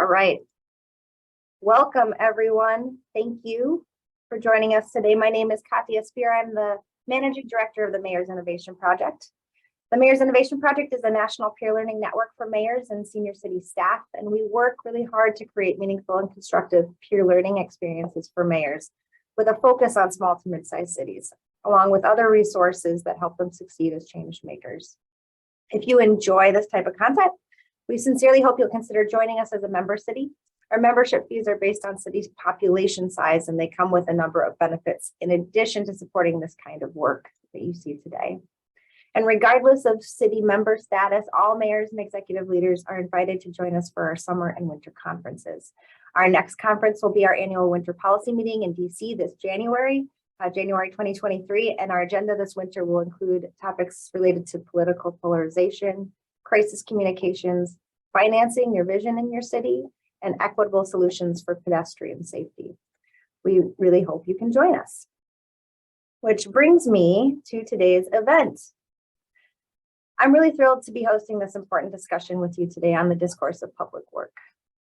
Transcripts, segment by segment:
All right. Welcome, everyone. Thank you for joining us today. My name is Katya Spear. I'm the Managing Director of the Mayor's Innovation Project. The Mayor's Innovation Project is a national peer learning network for mayors and senior city staff, and we work really hard to create meaningful and constructive peer learning experiences for mayors with a focus on small to mid-sized cities, along with other resources that help them succeed as change makers. If you enjoy this type of content, we sincerely hope you'll consider joining us as a member city. Our membership fees are based on city's population size, and they come with a number of benefits in addition to supporting this kind of work that you see today. And regardless of city member status, all mayors and executive leaders are invited to join us for our summer and winter conferences. Our next conference will be our annual winter policy meeting in DC this January 2023, and our agenda this winter will include topics related to political polarization, crisis communications, financing your vision in your city, and equitable solutions for pedestrian safety. We really hope you can join us. Which brings me to today's event. I'm really thrilled to be hosting this important discussion with you today on the discourse of public work.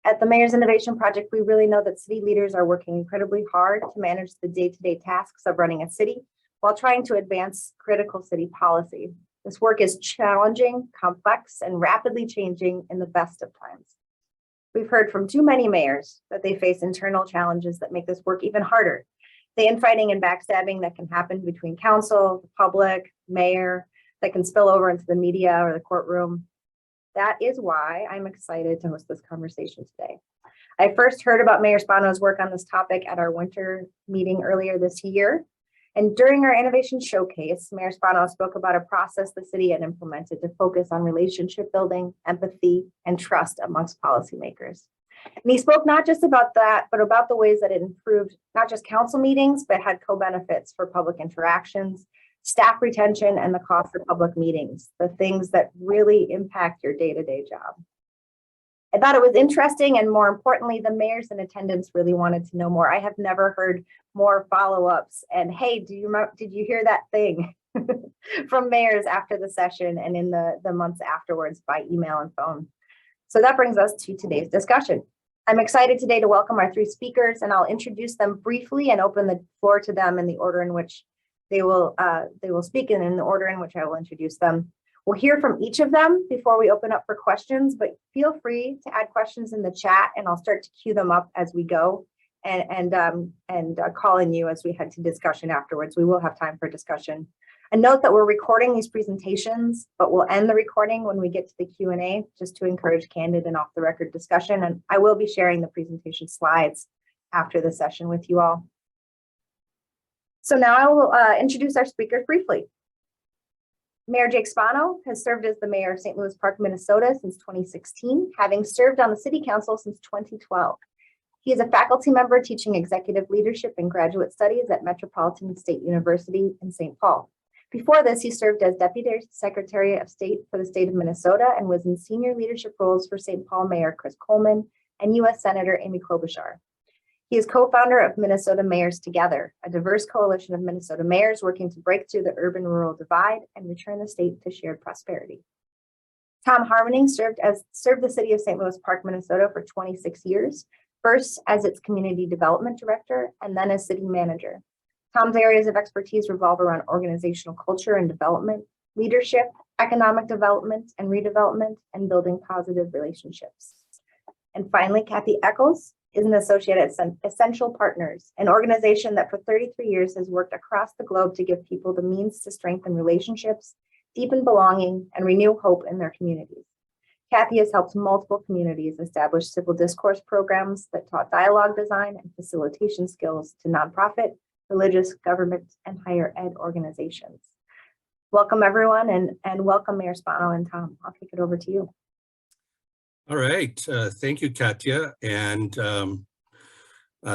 At the Mayor's Innovation Project, we really know that city leaders are working incredibly hard to manage the day-to-day tasks of running a city while trying to advance critical city policy. This work is challenging, complex, and rapidly changing in the best of times. We've heard from too many mayors that they face internal challenges that make this work even harder. The infighting and backstabbing that can happen between council, the public, mayor, that can spill over into the media or the courtroom. That is why I'm excited to host this conversation today. I first heard about Mayor Spano's work on this topic at our winter meeting earlier this year. And during our innovation showcase, Mayor Spano spoke about a process the city had implemented to focus on relationship building, empathy, and trust amongst policymakers. And he spoke not just about that, but about the ways that it improved not just council meetings, but had co-benefits for public interactions, staff retention, and the cost of public meetings, the things that really impact your day-to-day job. I thought it was interesting, and more importantly, the mayors in attendance really wanted to know more. I have never heard more follow-ups and, hey, did you hear that thing from mayors after the session and in the months afterwards by email and phone. So that brings us to today's discussion. I'm excited today to welcome our three speakers, and I'll introduce them briefly and open the floor to them in the order in which they will speak and in the order in which I will introduce them. We'll hear from each of them before we open up for questions, but feel free to add questions in the chat, and I'll start to queue them up as we go and call in you as we head to discussion afterwards. We will have time for discussion. And note that we're recording these presentations, but we'll end the recording when we get to the Q&A, just to encourage candid and off-the-record discussion. And I will be sharing the presentation slides after the session with you all. So now I will introduce our speakers briefly. Mayor Jake Spano has served as the mayor of St. Louis Park, Minnesota since 2016, having served on the city council since 2012. He is a faculty member teaching executive leadership and graduate studies at Metropolitan State University in St. Paul. Before this, he served as Deputy Secretary of State for the state of Minnesota and was in senior leadership roles for St. Paul Mayor Chris Coleman and U.S. Senator Amy Klobuchar. He is co-founder of Minnesota Mayors Together, a diverse coalition of Minnesota mayors working to break through the urban-rural divide and return the state to shared prosperity. Tom Harmening served the city of St. Louis Park, Minnesota for 26 years, first as its community development director and then as city manager. Tom's areas of expertise revolve around organizational culture and development, leadership, economic development and redevelopment, and building positive relationships. And finally, Kathy Eckles is an associate at Essential Partners, an organization that for 33 years has worked across the globe to give people the means to strengthen relationships, deepen belonging, and renew hope in their communities. Kathy has helped multiple communities establish civil discourse programs that taught dialogue design and facilitation skills to nonprofit, religious, government, and higher ed organizations. Welcome, everyone, and welcome, Mayor Spano and Tom. I'll kick it over to you. All right, thank you, Katya, and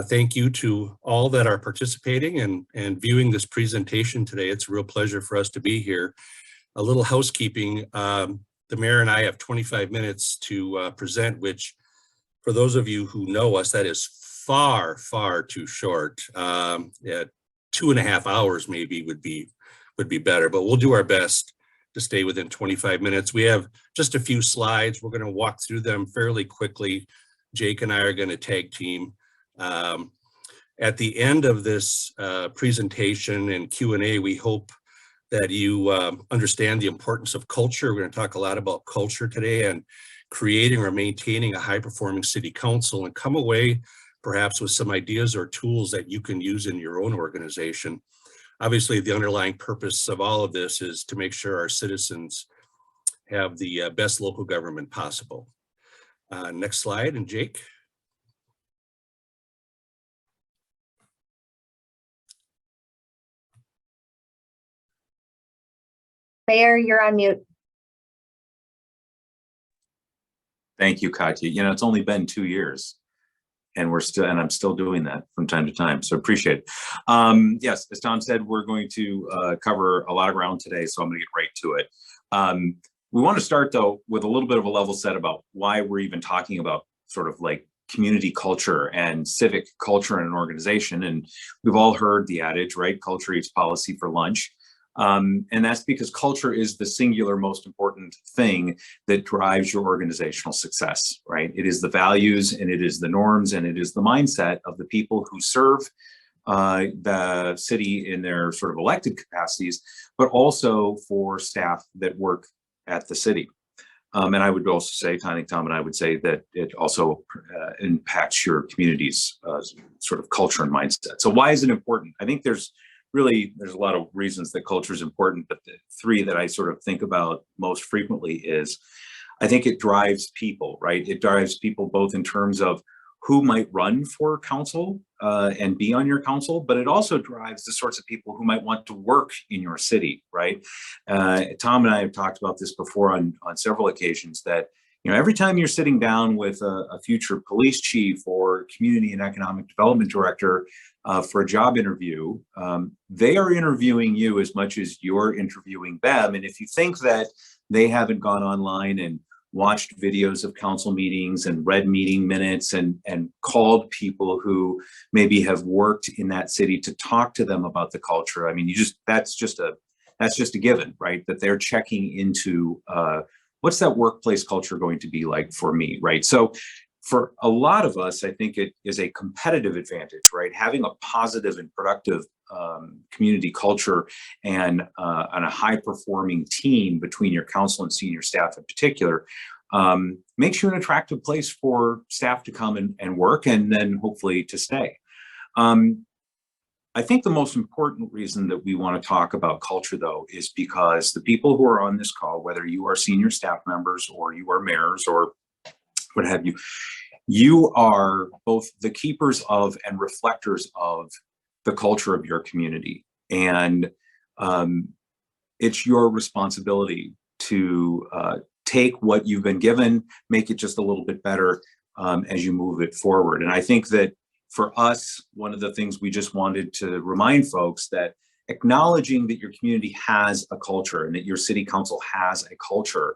thank you to all that are participating and viewing this presentation today. It's a real pleasure for us to be here. A little housekeeping, the mayor and I have 25 minutes to present, which for those of you who know us, that is far, far too short. At 2.5 hours maybe would be better, but we'll do our best to stay within 25 minutes. We have just a few slides. We're going to walk through them fairly quickly. Jake and I are going to tag team. At the end of this presentation and Q&A, we hope that you understand the importance of culture. We're going to talk a lot about culture today and creating or maintaining a high-performing city council, and come away perhaps with some ideas or tools that you can use in your own organization. Obviously, the underlying purpose of all of this is to make sure our citizens have the best local government possible. Next slide, and Jake. Mayor, you're on mute. Thank you, Katya. You know, it's only been 2 years and I'm still doing that from time to time. So appreciate it. Yes, as Tom said, we're going to cover a lot of ground today, so I'm gonna get right to it. We want to start though with a little bit of a level set about why we're even talking about sort of like community culture and civic culture in an organization. And we've all heard the adage, right? Culture eats policy for lunch. And that's because culture is the singular most important thing that drives your organizational success, right? It is the values and it is the norms and it is the mindset of the people who serve the city in their sort of elected capacities, but also for staff that work at the city. And I would also say, I think Tom and I would say that it also impacts your community's sort of culture and mindset. So why is it important? I think there's a lot of reasons that culture is important, but the three that I sort of think about most frequently is, I think it drives people, right? It drives people both in terms of who might run for council and be on your council, but it also drives the sorts of people who might want to work in your city, right? Tom and I have talked about this before on several occasions that, you know, every time you're sitting down with a future police chief or community and economic development director for a job interview, they are interviewing you as much as you're interviewing them. And if you think that they haven't gone online and watched videos of council meetings and read meeting minutes and called people who maybe have worked in that city to talk to them about the culture, I mean, that's just a given, right? That they're checking into what's that workplace culture going to be like for me, right? So for a lot of us, I think it is a competitive advantage, right? Having a positive and productive community culture and a high-performing team between your council and senior staff in particular makes you an attractive place for staff to come and work, and then hopefully to stay. I think the most important reason that we want to talk about culture, though, is because the people who are on this call, whether you are senior staff members or you are mayors or what have you, you are both the keepers of and reflectors of the culture of your community. And it's your responsibility to take what you've been given, make it just a little bit better as you move it forward. And I think that for us, one of the things we just wanted to remind folks that acknowledging that your community has a culture and that your city council has a culture,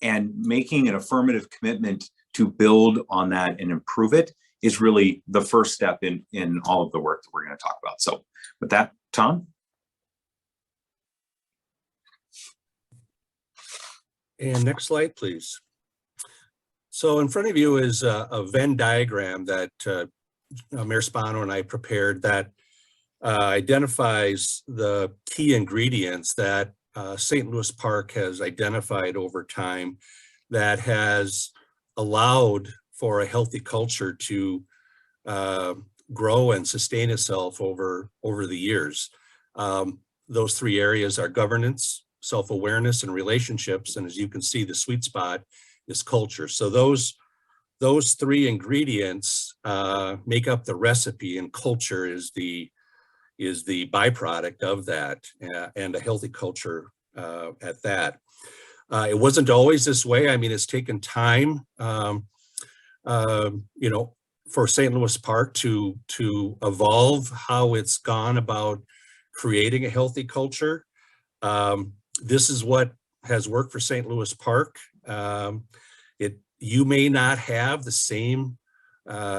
and making an affirmative commitment to build on that and improve it is really the first step in all of the work that we're going to talk about. So with that, Tom? And next slide, please. So in front of you is a Venn diagram that Mayor Spano and I prepared that identifies the key ingredients that St. Louis Park has identified over time that has allowed for a healthy culture to grow and sustain itself over the years. Those three areas are governance, self-awareness, and relationships. And as you can see, the sweet spot is culture. So those three ingredients make up the recipe, and culture is the byproduct of that, and a healthy culture at that. It wasn't always this way. I mean, it's taken time, you know, for St. Louis Park to evolve how it's gone about creating a healthy culture. This is what has worked for St. Louis Park. You may not have the same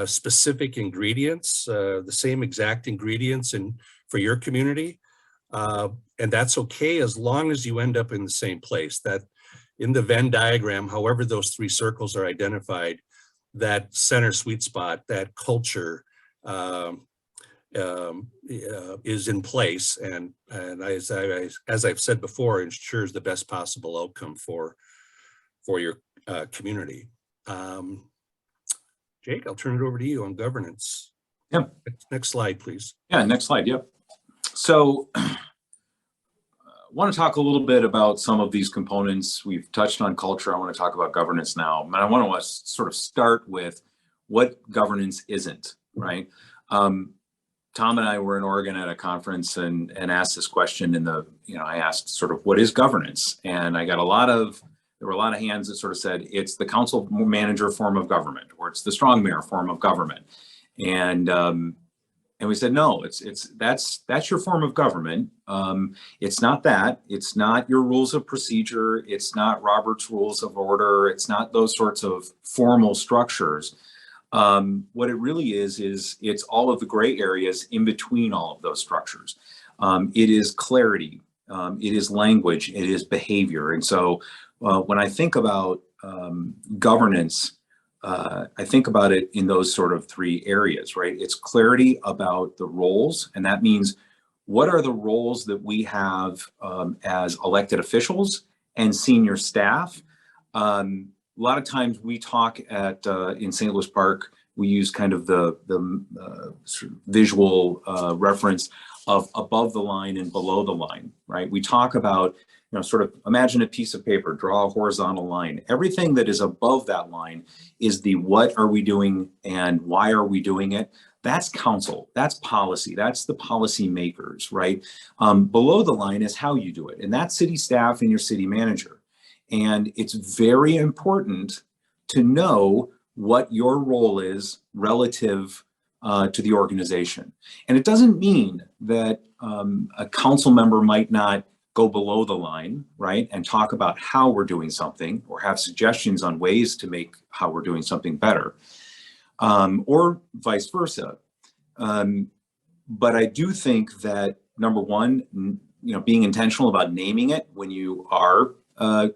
specific ingredients, the same exact ingredients for your community. And that's okay as long as you end up in the same place. That in the Venn diagram, however those three circles are identified, that center sweet spot, that culture is in place, and as I've said before, ensures the best possible outcome for your community. Jake, I'll turn it over to you on governance. Yeah. Next slide, please. Yeah, next slide. Yep. So want to talk a little bit about some of these components. We've touched on culture. I want to talk about governance now. And I want to sort of start with what governance isn't, right? Tom and I were in Oregon at a conference and asked this question I asked sort of, what is governance? And I got there were a lot of hands that sort of said, it's the council manager form of government, or it's the strong mayor form of government. And we said, no, that's your form of government. It's not that. It's not your rules of procedure. It's not Robert's rules of order. It's not those sorts of formal structures. What it really is it's all of the gray areas in between all of those structures. It is clarity. It is language. It is behavior. And so when I think about governance, I think about it in those sort of three areas, right? It's clarity about the roles, and that means what are the roles that we have as elected officials and senior staff. A lot of times we talk in St. Louis Park, we use kind of the sort of visual reference of above the line and below the line, right? We talk about, sort of imagine a piece of paper, draw a horizontal line. Everything that is above that line is the what are we doing and why are we doing it? That's council, that's policy, that's the policy makers, right? Below the line is how you do it, and that's city staff and your city manager. And it's very important to know what your role is relative to the organization. And it doesn't mean that a council member might not go below the line, right, and talk about how we're doing something or have suggestions on ways to make how we're doing something better, or vice versa. But I do think that, number one, being intentional about naming it when you are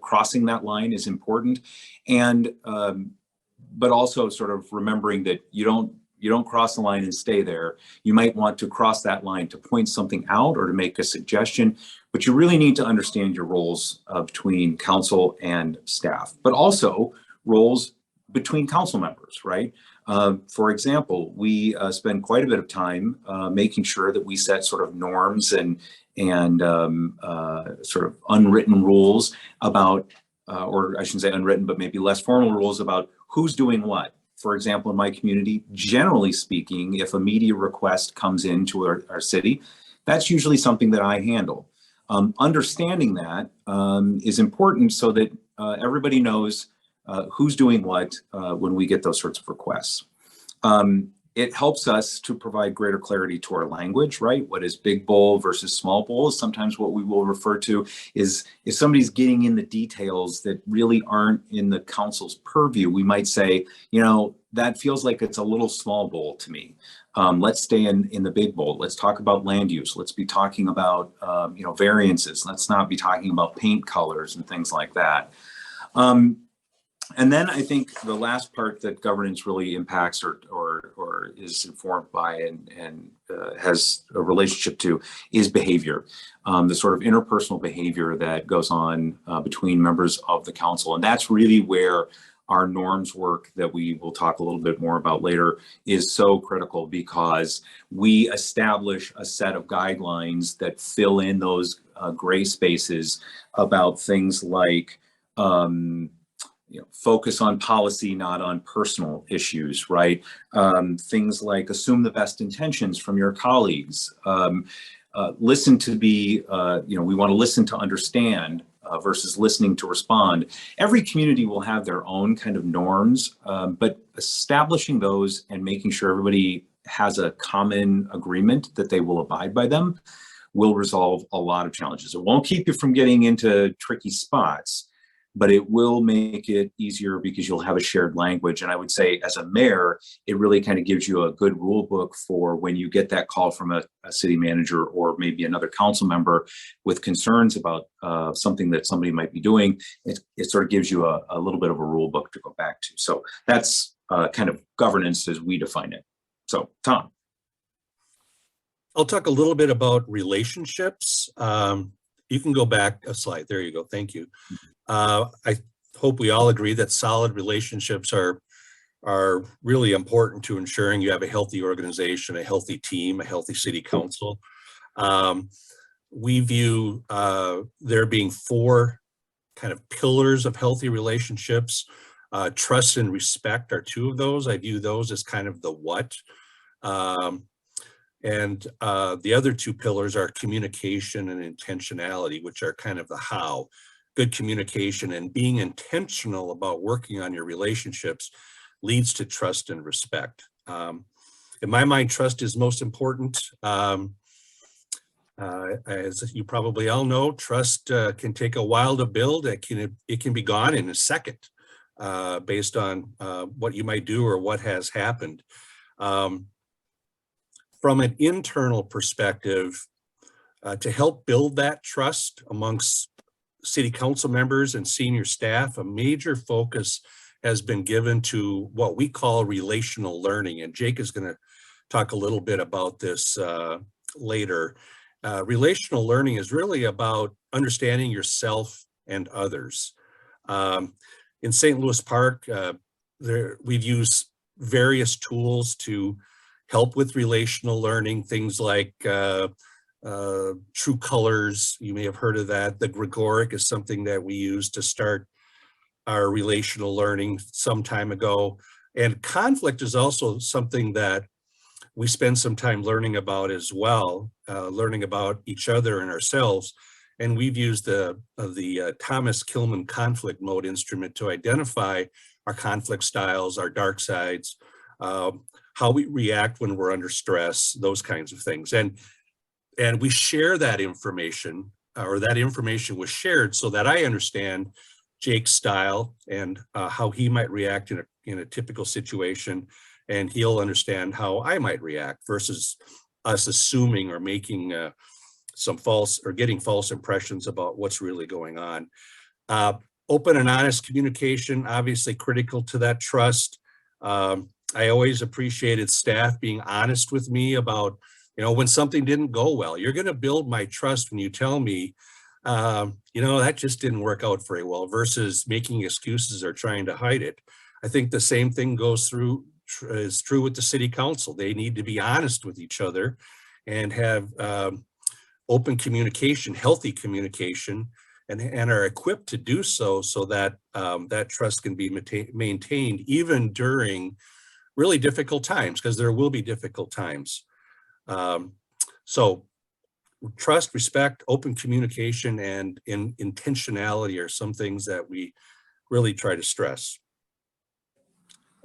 crossing that line is important, and but also sort of remembering that you don't cross the line and stay there. You might want to cross that line to point something out or to make a suggestion, but you really need to understand your roles between council and staff, but also roles between council members, right? For example, we spend quite a bit of time making sure that we set sort of norms and sort of unwritten rules about, or I shouldn't say unwritten, but maybe less formal rules about who's doing what. For example, in my community, generally speaking, if a media request comes into our city, that's usually something that I handle. Understanding that is important so that everybody knows who's doing what when we get those sorts of requests. It helps us to provide greater clarity to our language, right? What is big bowl versus small bowl is sometimes what we will refer to is if somebody's getting in the details that really aren't in the council's purview, we might say, that feels like it's a little small bowl to me. Let's stay in the big bowl. Let's talk about land use. Let's be talking about, variances. Let's not be talking about paint colors and things like that. And then I think the last part that governance really impacts or is informed by and has a relationship to is behavior, the sort of interpersonal behavior that goes on between members of the council. And that's really where our norms work that we will talk a little bit more about later is so critical, because we establish a set of guidelines that fill in those gray spaces about things like focus on policy, not on personal issues, right? Things like assume the best intentions from your colleagues. Listen to be, we want to listen to understand versus listening to respond. Every community will have their own kind of norms, but establishing those and making sure everybody has a common agreement that they will abide by them will resolve a lot of challenges. It won't keep you from getting into tricky spots, but it will make it easier because you'll have a shared language. And I would say as a mayor, it really kind of gives you a good rule book for when you get that call from a city manager or maybe another council member with concerns about something that somebody might be doing. It sort of gives you a little bit of a rule book to go back to. So that's kind of governance as we define it. So, Tom. I'll talk a little bit about relationships. You can go back a slide. There you go. Thank you. I hope we all agree that solid relationships are really important to ensuring you have a healthy organization, a healthy team, a healthy city council. We view there being 4 kind of pillars of healthy relationships. Trust and respect are 2 of those. I view those as kind of the what. And the other 2 pillars are communication and intentionality, which are kind of the how. Good communication and being intentional about working on your relationships leads to trust and respect. In my mind, trust is most important. As you probably all know, trust can take a while to build. It can be gone in a second based on what you might do or what has happened. From an internal perspective, to help build that trust amongst city council members and senior staff, a major focus has been given to what we call relational learning. And Jake is going to talk a little bit about this later. Relational learning is really about understanding yourself and others. In St. Louis Park, we've used various tools to help with relational learning, things like True Colors. You may have heard of that. The Gregoric is something that we used to start our relational learning some time ago. And conflict is also something that we spend some time learning about as well, learning about each other and ourselves. And we've used the Thomas Kilmann conflict mode instrument to identify our conflict styles, our dark sides, how we react when we're under stress, those kinds of things. And we share that information, or that information was shared so that I understand Jake's style and how he might react in a typical situation, and he'll understand how I might react versus us assuming or making some false or getting false impressions about what's really going on. Open and honest communication, obviously critical to that trust. I always appreciated staff being honest with me about, when something didn't go well. You're going to build my trust when you tell me, that just didn't work out very well, versus making excuses or trying to hide it. I think the same thing is true with the city council. They need to be honest with each other and have open communication, healthy communication, and are equipped to do so that that trust can be maintained even during really difficult times, because there will be difficult times. So trust, respect, open communication, and intentionality are some things that we really try to stress.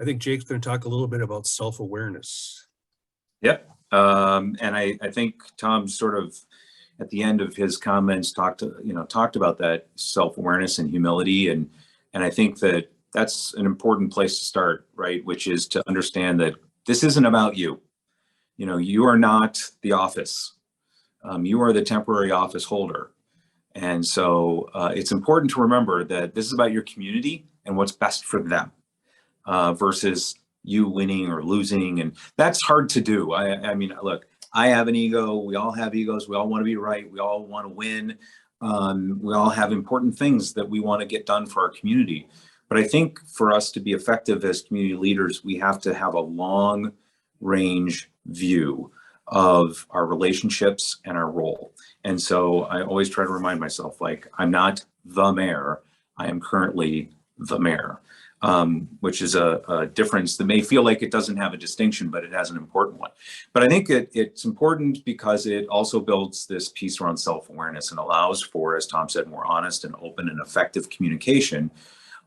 I think Jake's going to talk a little bit about self-awareness. Yep. And I think Tom sort of at the end of his comments talked about that self-awareness and humility. And I think that that's an important place to start, right? Which is to understand that this isn't about you. You are not the office. You are the temporary office holder. And so it's important to remember that this is about your community and what's best for them versus you winning or losing. And that's hard to do. I mean, look, I have an ego. We all have egos. We all want to be right. We all want to win. We all have important things that we want to get done for our community. But I think for us to be effective as community leaders, we have to have a long range view of our relationships and our role. And so I always try to remind myself, like, I'm not the mayor. I am currently the mayor, which is a difference that may feel like it doesn't have a distinction, but it has an important one. But I think it's important because it also builds this piece around self-awareness and allows for, as Tom said, more honest and open and effective communication.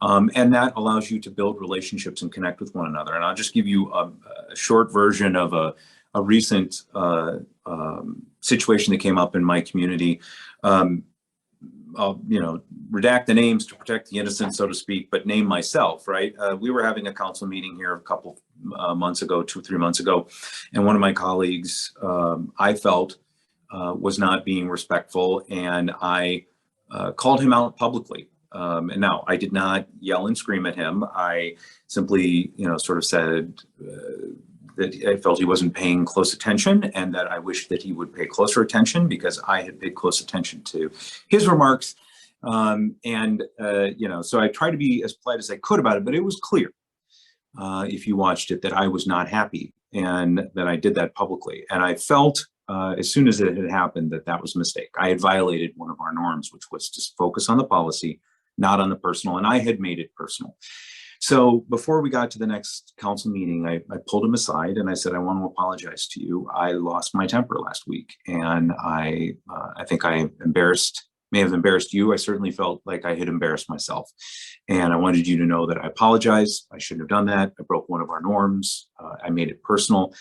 And that allows you to build relationships and connect with one another. And I'll just give you a short version of a recent situation that came up in my community. I'll redact the names to protect the innocent, so to speak, but name myself, right? We were having a council meeting here a couple months ago, 2-3 months ago, and one of my colleagues, I felt, was not being respectful, and I called him out publicly. And now I did not yell and scream at him. I simply, sort of said that I felt he wasn't paying close attention and that I wished that he would pay closer attention because I had paid close attention to his remarks. So I tried to be as polite as I could about it, but it was clear if you watched it that I was not happy and that I did that publicly. And I felt as soon as it had happened that was a mistake. I had violated one of our norms, which was to focus on the policy, not on the personal, and I had made it personal. So before we got to the next council meeting, I pulled him aside and I said, I want to apologize to you. I lost my temper last week, and I think I may have embarrassed you. I certainly felt like I had embarrassed myself. And I wanted you to know that I apologize. I shouldn't have done that. I broke one of our norms. I made it personal.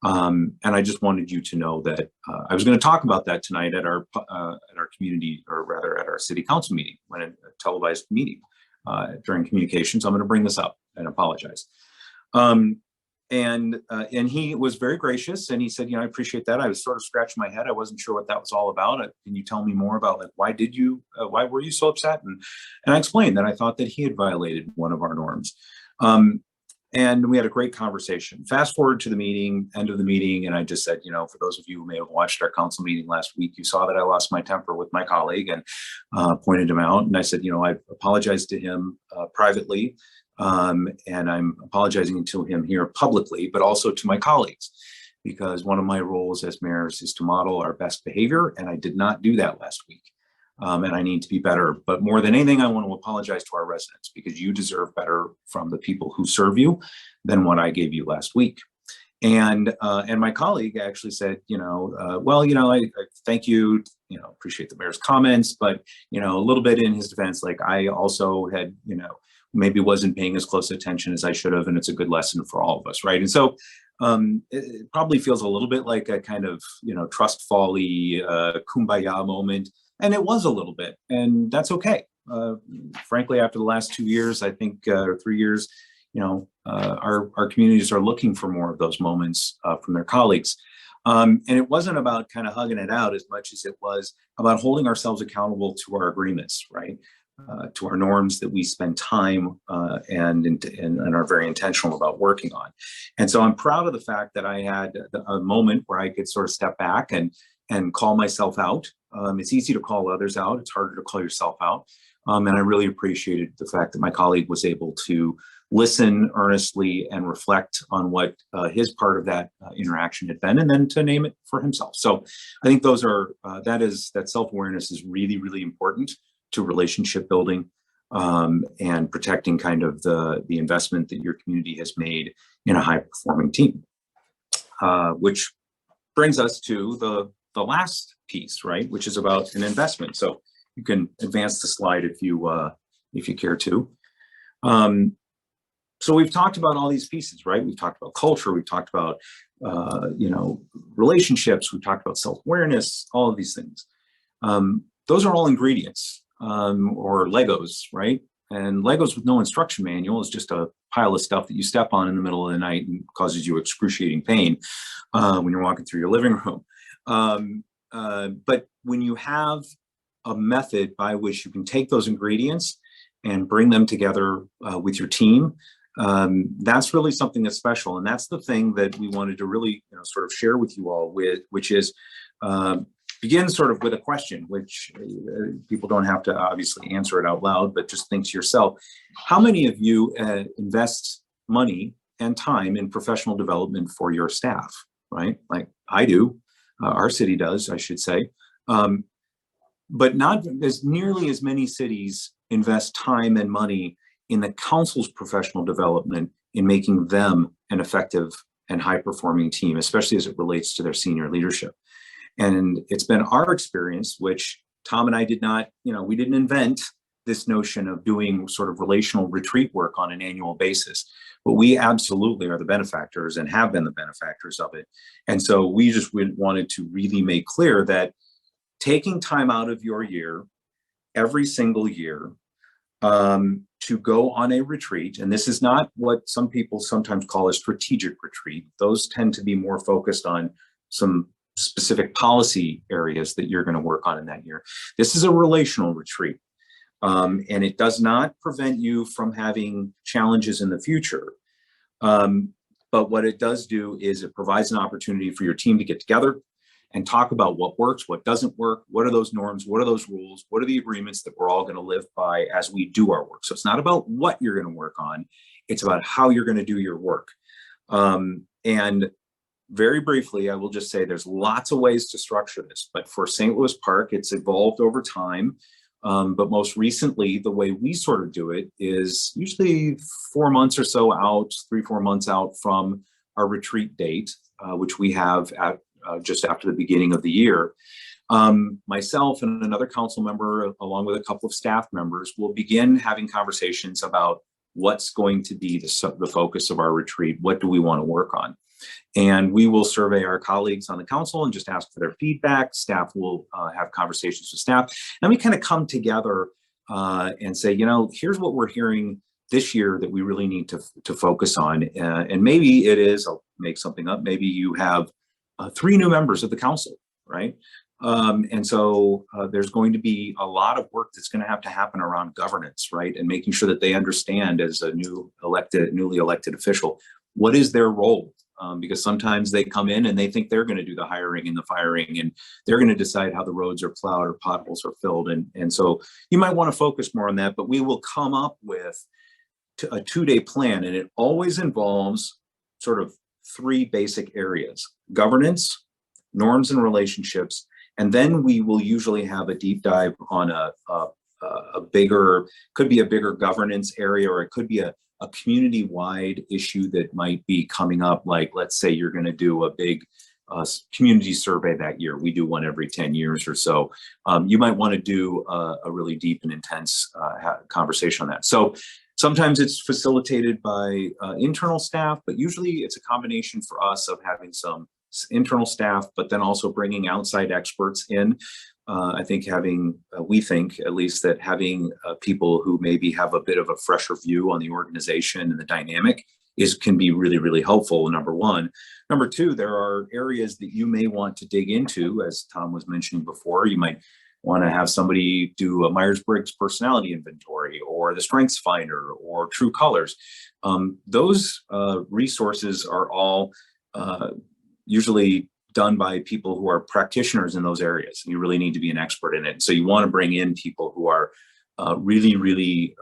And I just wanted you to know that I was going to talk about that tonight at our community, or rather at our city council meeting, when a televised meeting during communications. I'm going to bring this up and apologize. And he was very gracious, and he said, I appreciate that. I was sort of scratching my head. I wasn't sure what that was all about. Can you tell me more about, like, why were you so upset? And I explained that I thought that he had violated one of our norms. And we had a great conversation. Fast forward to the end of the meeting, and I just said, for those of you who may have watched our council meeting last week, you saw that I lost my temper with my colleague and pointed him out. And I said, I apologized to him privately, and I'm apologizing to him here publicly, but also to my colleagues, because one of my roles as mayors is to model our best behavior, and I did not do that last week. And I need to be better. But more than anything, I want to apologize to our residents, because you deserve better from the people who serve you than what I gave you last week. And my colleague actually said, I thank you, appreciate the mayor's comments, but, a little bit in his defense, like, I also had, maybe wasn't paying as close attention as I should have. And it's a good lesson for all of us, right? And so it probably feels a little bit like a kind of, trust folly, kumbaya moment. And it was a little bit, and that's okay. Frankly, after the last 2 years, I think, 3 years, our communities are looking for more of those moments from their colleagues. And it wasn't about kind of hugging it out as much as it was about holding ourselves accountable to our agreements, right? To our norms that we spend time and are very intentional about working on. And so I'm proud of the fact that I had a moment where I could sort of step back and call myself out. It's easy to call others out. It's harder to call yourself out. And I really appreciated the fact that my colleague was able to listen earnestly and reflect on what his part of that interaction had been, and then to name it for himself. So I think that self-awareness is really, really important to relationship building and protecting kind of the investment that your community has made in a high-performing team, which brings us to the last piece, right, which is about an investment. So you can advance the slide if you care to. So we've talked about all these pieces, right? We've talked about culture. We've talked about relationships. We've talked about self-awareness. All of these things. Those are all ingredients or Legos, right? And Legos with no instruction manual is just a pile of stuff that you step on in the middle of the night and causes you excruciating pain when you're walking through your living room. But when you have a method by which you can take those ingredients and bring them together with your team, that's really something that's special. And that's the thing that we wanted to really sort of share with you all, which is begin sort of with a question, which people don't have to obviously answer it out loud, but just think to yourself, how many of you invest money and time in professional development for your staff, right? Like I do. Our city does, I should say, but not as nearly as many cities invest time and money in the council's professional development in making them an effective and high-performing team, especially as it relates to their senior leadership. And it's been our experience, which Tom and I did not, we didn't invent this notion of doing sort of relational retreat work on an annual basis, but we absolutely are the benefactors and have been the benefactors of it. And so we just wanted to really make clear that taking time out of your year, every single year, to go on a retreat, and this is not what some people sometimes call a strategic retreat. Those tend to be more focused on some specific policy areas that you're going to work on in that year. This is a relational retreat. And it does not prevent you from having challenges in the future. But what it does do is it provides an opportunity for your team to get together and talk about what works, what doesn't work, what are those norms, what are those rules, what are the agreements that we're all going to live by as we do our work. So it's not about what you're going to work on, it's about how you're going to do your work. And very briefly, I will just say there's lots of ways to structure this, but for St. Louis Park, it's evolved over time. But most recently, the way we sort of do it is usually 4 months or so out, 3-4 months out from our retreat date, which we have at just after the beginning of the year. Myself and another council member, along with a couple of staff members, will begin having conversations about what's going to be the focus of our retreat. What do we want to work on? And we will survey our colleagues on the council and just ask for their feedback. Staff will have conversations with staff. And we kind of come together and say, you know, here's what we're hearing this year that we really need to focus on. And maybe it is, I'll make something up, maybe you have 3 new members of the council, right? And so there's going to be a lot of work that's going to have to happen around governance, right? And making sure that they understand as a newly elected official, what is their role? Because sometimes they come in and they think they're going to do the hiring and the firing, and they're going to decide how the roads are plowed or potholes are filled. And so you might want to focus more on that, but we will come up with a 2-day plan, and it always involves sort of 3 basic areas: governance, norms and relationships, and then we will usually have a deep dive on a bigger, could be a bigger governance area, or it could be a community-wide issue that might be coming up. Like, let's say you're going to do a big community survey that year. We do one every 10 years or so. You might want to do a really deep and intense conversation on that. So sometimes it's facilitated by internal staff, but usually it's a combination for us of having some internal staff, but then also bringing outside experts in. I think we think at least that having people who maybe have a bit of a fresher view on the organization and the dynamic can be really, really helpful, number one. Number two, there are areas that you may want to dig into, as Tom was mentioning before. You might want to have somebody do a Myers-Briggs personality inventory, or the Strengths Finder, or True Colors. Those resources are all usually done by people who are practitioners in those areas. You really need to be an expert in it. So you want to bring in people who are really, really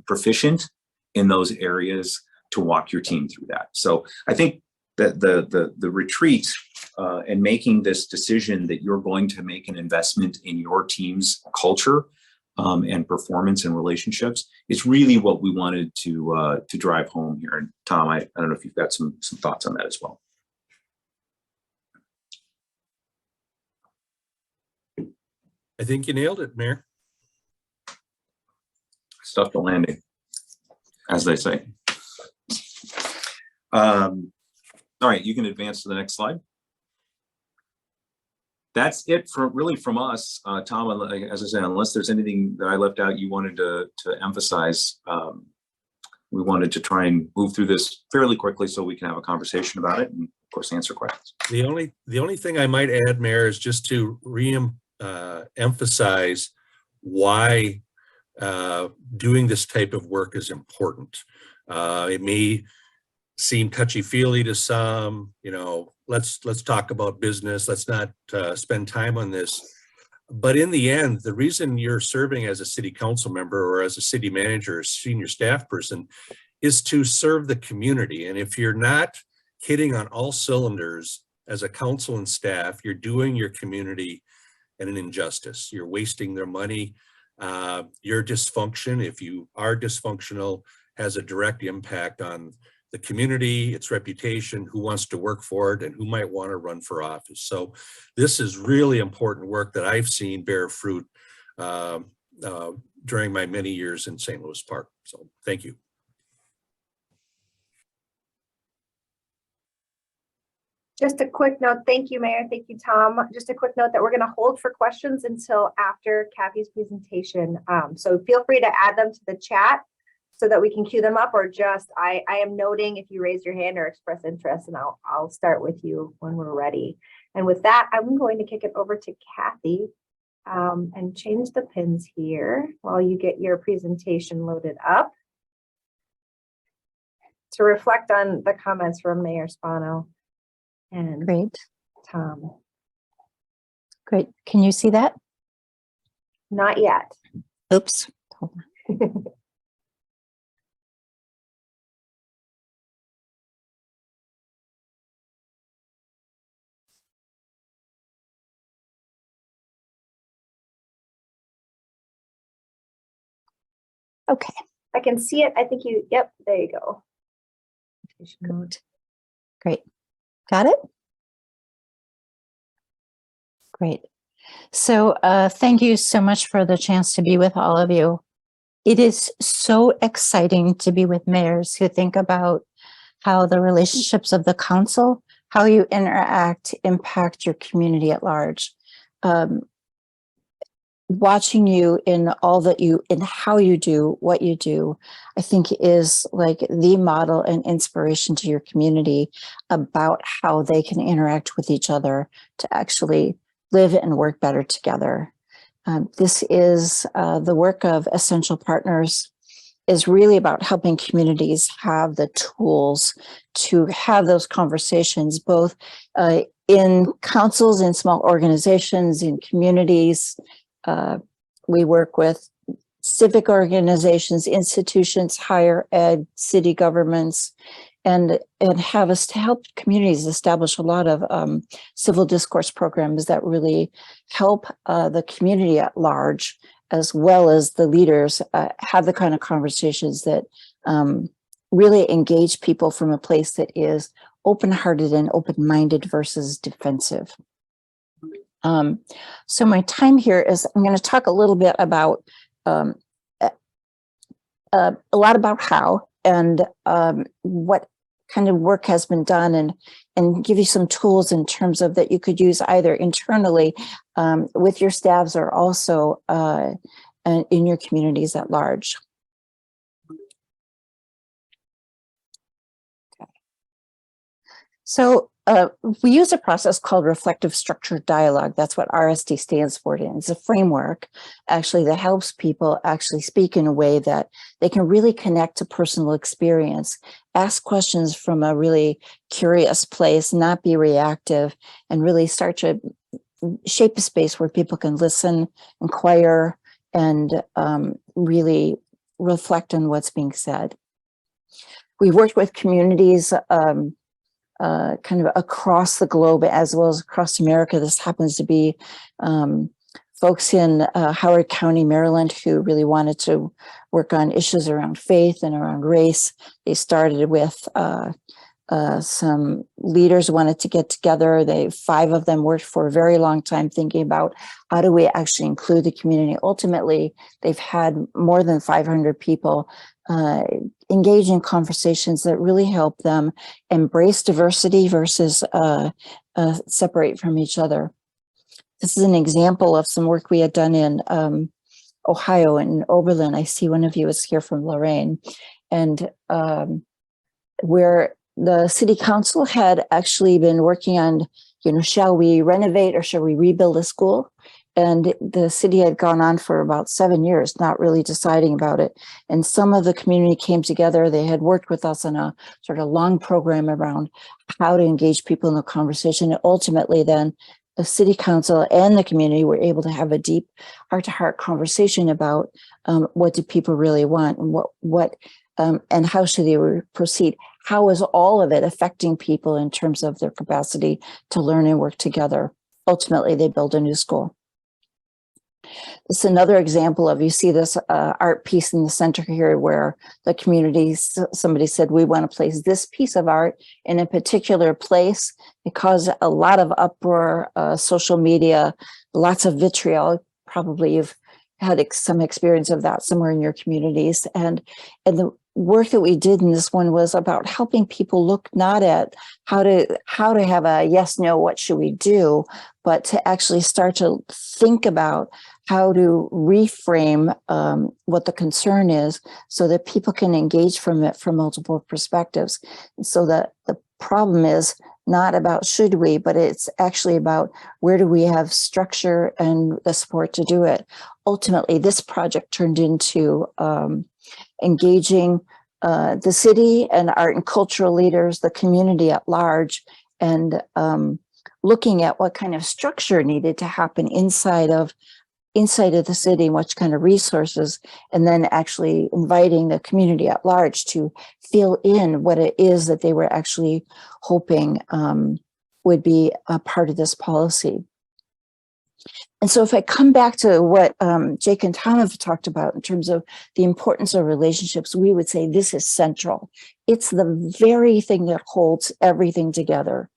proficient in those areas to walk your team through that. So I think that the retreat and making this decision that you're going to make an investment in your team's culture and performance and relationships is really what we wanted to drive home here. And Tom, I don't know if you've got some thoughts on that as well. I think you nailed it, Mayor. Stuff the landing, as they say. All right, you can advance to the next slide. That's it from us, Tom. As I said, unless there's anything that I left out you wanted to emphasize, we wanted to try and move through this fairly quickly so we can have a conversation about it and, of course, answer questions. The only thing I might add, Mayor, is just to emphasize why doing this type of work is important. It may seem touchy-feely to some, you know, let's talk about business, let's not spend time on this. But in the end, the reason you're serving as a city council member or as a city manager or senior staff person is to serve the community. And if you're not hitting on all cylinders as a council and staff, you're doing your community an injustice. You're wasting their money. Your dysfunction, if you are dysfunctional, has a direct impact on the community, its reputation, who wants to work for it, and who might want to run for office. So this is really important work that I've seen bear fruit during my many years in St. Louis Park. So thank you. Just a quick note. Thank you, Mayor. Thank you, Tom. Just a quick note that we're going to hold for questions until after Kathy's presentation. So feel free to add them to the chat so that we can queue them up, or just I am noting if you raise your hand or express interest, and I'll start with you when we're ready. And with that, I'm going to kick it over to Kathy and change the pins here while you get your presentation loaded up to reflect on the comments from Mayor Spano and Great, Tom. great. Can you see that? Not yet. Oops. Hold on. Okay, I can see it. I think yep, there you go. good. Great. Got it? Great. So thank you so much for the chance to be with all of you. It is so exciting to be with mayors who think about how the relationships of the council, how you interact, impact your community at large. Watching you in all that you, in how you do what you do, I think is like the model and inspiration to your community about how they can interact with each other to actually live and work better together. This is the work of Essential Partners is really about helping communities have the tools to have those conversations, both in councils, in small organizations, in communities. We work with civic organizations, institutions, higher ed, city governments, and have us to help communities establish a lot of civil discourse programs that really help the community at large, as well as the leaders, have the kind of conversations that really engage people from a place that is open-hearted and open-minded versus defensive. So my time here is, I'm going to talk a little bit about a lot about how and what kind of work has been done, and give you some tools in terms of that you could use either internally with your staffs or also in your communities at large. Okay. So we use a process called reflective structured dialogue. That's what RSD stands for. It's a framework actually that helps people actually speak in a way that they can really connect to personal experience, ask questions from a really curious place, not be reactive, and really start to shape a space where people can listen, inquire, and really reflect on what's being said. We worked with communities kind of across the globe as well as across America. This happens to be folks in Howard County, Maryland, who really wanted to work on issues around faith and around race. They started with some leaders wanted to get together. 5 of them worked for a very long time thinking about how do we actually include the community. Ultimately, they've had more than 500 people engage in conversations that really help them embrace diversity versus separate from each other. This is an example of some work we had done in Ohio and Oberlin. I see one of you is here from Lorraine, and where the city council had actually been working on, shall we renovate or shall we rebuild a school? And the city had gone on for about 7 years, not really deciding about it. And some of the community came together. They had worked with us on a sort of long program around how to engage people in the conversation. And ultimately then the city council and the community were able to have a deep heart-to-heart conversation about what do people really want, and what and how should they proceed? How is all of it affecting people in terms of their capacity to learn and work together? Ultimately, they build a new school. It's another example of, you see this art piece in the center here where the community, somebody said, we want to place this piece of art in a particular place. It caused a lot of uproar, social media, lots of vitriol. Probably you've had some experience of that somewhere in your communities. And the work that we did in this one was about helping people look not at how to have a yes, no, what should we do, but to actually start to think about how to reframe what the concern is so that people can engage from it from multiple perspectives. And so that the problem is not about should we, but it's actually about where do we have structure and the support to do it. Ultimately, this project turned into engaging the city and art and cultural leaders, the community at large, and looking at what kind of structure needed to happen inside of the city, what kind of resources, and then actually inviting the community at large to fill in what it is that they were actually hoping would be a part of this policy. And so if I come back to what Jake and Tom have talked about in terms of the importance of relationships, we would say this is central. It's the very thing that holds everything together.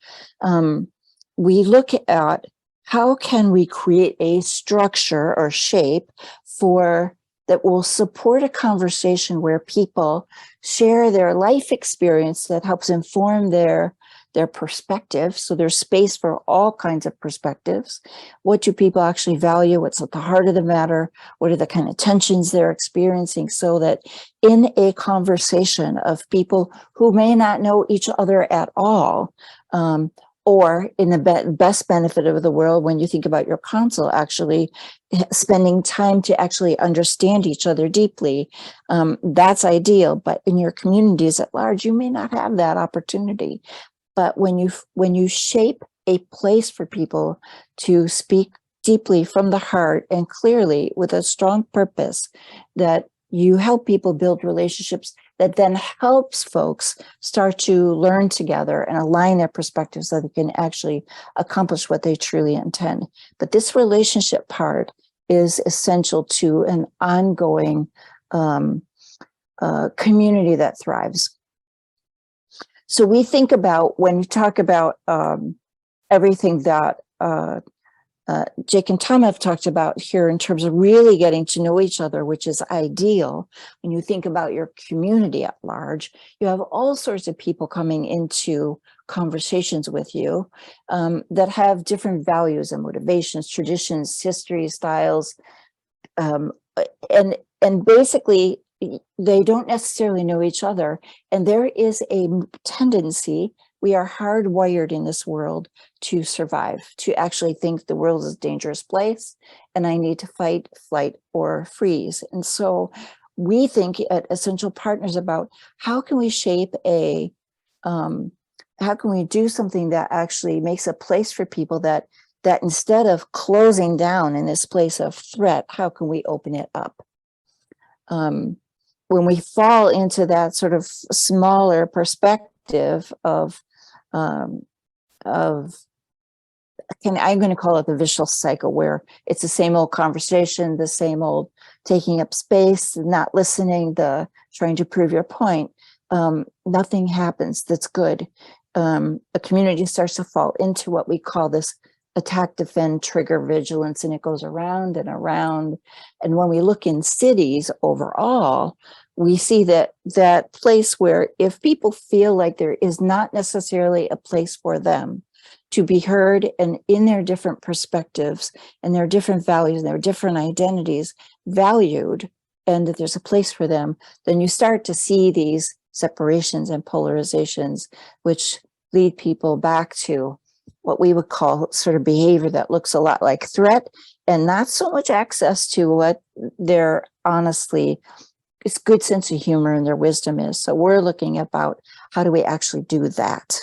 We look at how can we create a structure or shape that will support a conversation where people share their life experience that helps inform their perspective. So there's space for all kinds of perspectives. What do people actually value? What's at the heart of the matter? What are the kind of tensions they're experiencing? So that in a conversation of people who may not know each other at all, or in the best benefit of the world, when you think about your council, actually spending time to actually understand each other deeply, that's ideal. But in your communities at large, you may not have that opportunity. But when you shape a place for people to speak deeply from the heart and clearly with a strong purpose, that you help people build relationships that then helps folks start to learn together and align their perspectives so they can actually accomplish what they truly intend. But this relationship part is essential to an ongoing community that thrives. So we think about, when you talk about everything that Jake and Tom have talked about here in terms of really getting to know each other, which is ideal. When you think about your community at large, you have all sorts of people coming into conversations with you that have different values and motivations, traditions, history, styles, and basically they don't necessarily know each other. And there is a tendency, we are hardwired in this world to survive, to actually think the world is a dangerous place and I need to fight, flight, or freeze. And so we think at Essential Partners about how can we shape how can we do something that actually makes a place for people that instead of closing down in this place of threat, how can we open it up? When we fall into that sort of smaller perspective of I'm going to call it the vicious cycle, where it's the same old conversation, the same old taking up space, not listening, the trying to prove your point. Nothing happens that's good. A community starts to fall into what we call this attack, defend, trigger, vigilance, and it goes around and around. And when we look in cities overall, we see that place where if people feel like there is not necessarily a place for them to be heard and in their different perspectives and their different values and their different identities valued, and that there's a place for them, then you start to see these separations and polarizations, which lead people back to what we would call sort of behavior that looks a lot like threat and not so much access to what their honestly it's good sense of humor and their wisdom is. So we're looking about how do we actually do that?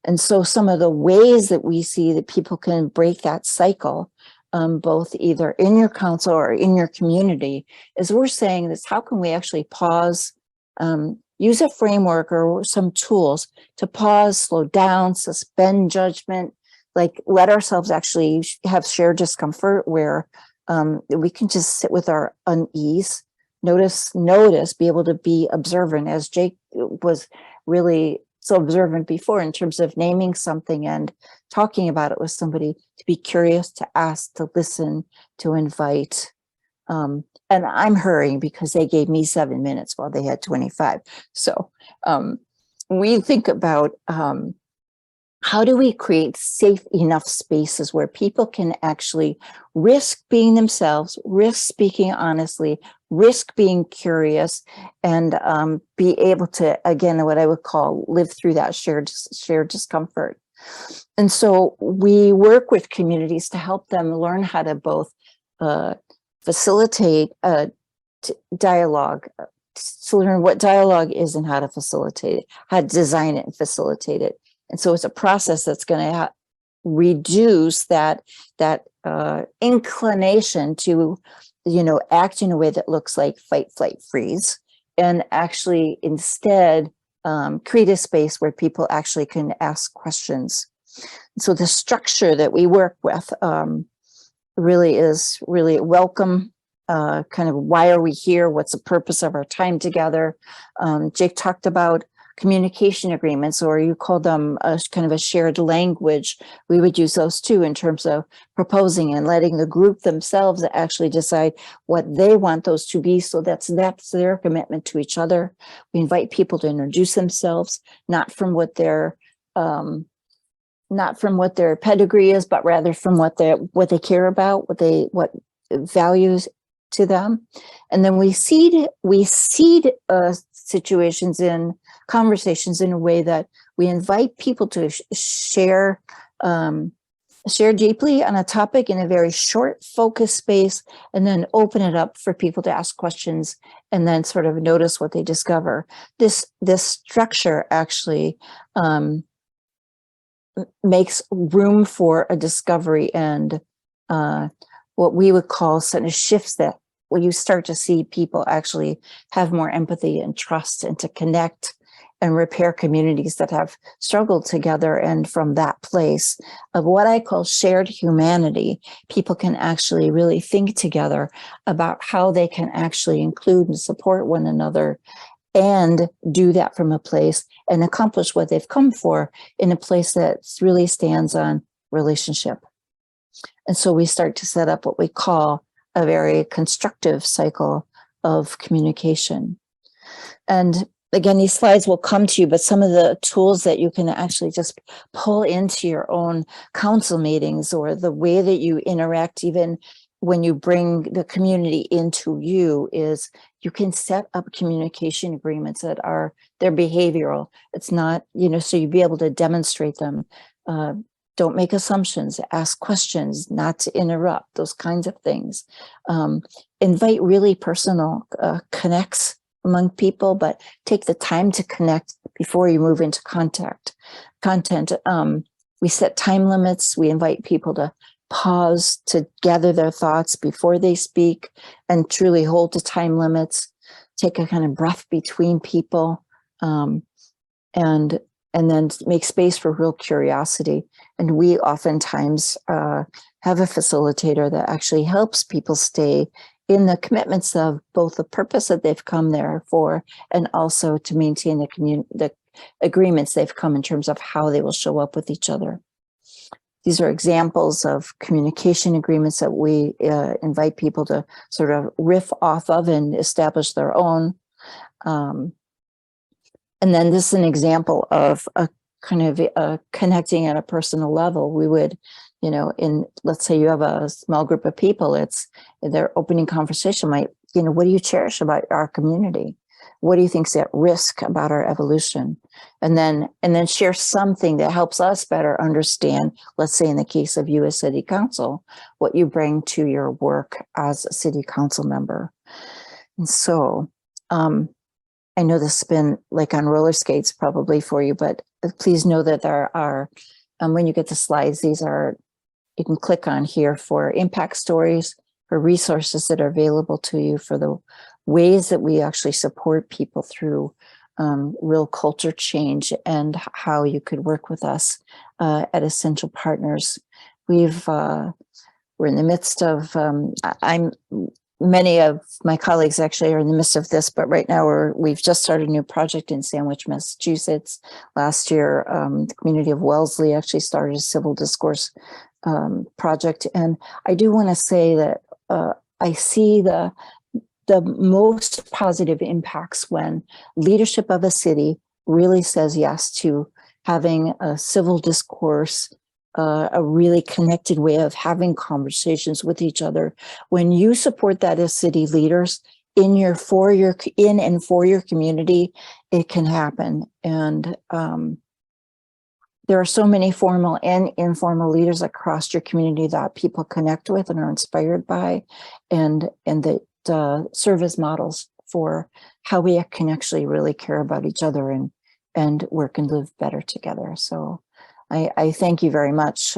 And so some of the ways that we see that people can break that cycle, both either in your council or in your community, is we're saying this, how can we actually pause, use a framework or some tools to pause, slow down, suspend judgment, like let ourselves actually have shared discomfort where we can just sit with our unease, notice, be able to be observant, as Jake was really so observant before in terms of naming something and talking about it with somebody, to be curious, to ask, to listen, to invite. And I'm hurrying because they gave me 7 minutes while they had 25. So we think about how do we create safe enough spaces where people can actually risk being themselves, risk speaking honestly, risk being curious, and be able to, again, what I would call live through that shared discomfort. And so we work with communities to help them learn how to both facilitate dialogue, to learn what dialogue is and how to facilitate it, how to design it and facilitate it. And so it's a process that's going to reduce that inclination to, act in a way that looks like fight, flight, freeze, and actually instead create a space where people actually can ask questions. So the structure that we work with really is welcome. Kind of why are we here? What's the purpose of our time together? Jake talked about communication agreements, or you call them a kind of a shared language. We would use those too in terms of proposing and letting the group themselves actually decide what they want those to be. So that's their commitment to each other. We invite people to introduce themselves, not from what their pedigree is, but rather from what they care about, what values to them. And then we seed situations in conversations in a way that we invite people to share deeply on a topic in a very short focused space, and then open it up for people to ask questions and then sort of notice what they discover. This structure actually makes room for a discovery and what we would call sort of shifts that when you start to see people actually have more empathy and trust and to connect and repair communities that have struggled together. And from that place of what I call shared humanity, people can actually really think together about how they can actually include and support one another and do that from a place and accomplish what they've come for in a place that really stands on relationship. And so we start to set up what we call a very constructive cycle of communication. And again, these slides will come to you, but some of the tools that you can actually just pull into your own council meetings, or the way that you interact, even when you bring the community into you, is you can set up communication agreements that they're behavioral. It's not, so you'd be able to demonstrate them. Don't make assumptions, ask questions, not to interrupt, those kinds of things. Invite really personal connects among people, but take the time to connect before you move into content. We set time limits. We invite people to pause, to gather their thoughts before they speak, and truly hold to time limits. Take a kind of breath between people, and then make space for real curiosity. And we oftentimes have a facilitator that actually helps people stay in the commitments of both the purpose that they've come there for, and also to maintain the agreements they've come in terms of how they will show up with each other. These are examples of communication agreements that we invite people to sort of riff off of and establish their own. And then this is an example of a kind of connecting at a personal level. We would, let's say you have a small group of people, their opening conversation might, what do you cherish about our community? What do you think's at risk about our evolution? And then share something that helps us better understand, let's say in the case of you as city council, what you bring to your work as a city council member. And so, I know this has been like on roller skates probably for you, but please know that there are, when you get the slides, you can click on here for impact stories, for resources that are available to you, for the ways that we actually support people through real culture change, and how you could work with us at Essential Partners. We're in the midst of, many of my colleagues actually are in the midst of this, but right now we've just started a new project in Sandwich, Massachusetts. Last year, the community of Wellesley actually started a civil discourse project. And I do want to say that I see the most positive impacts when leadership of a city really says yes to having a civil discourse, a really connected way of having conversations with each other. When you support that as city leaders, in and for your community, it can happen. And there are so many formal and informal leaders across your community that people connect with and are inspired by, and that serve as models for how we can actually really care about each other and work and live better together. So I thank you very much.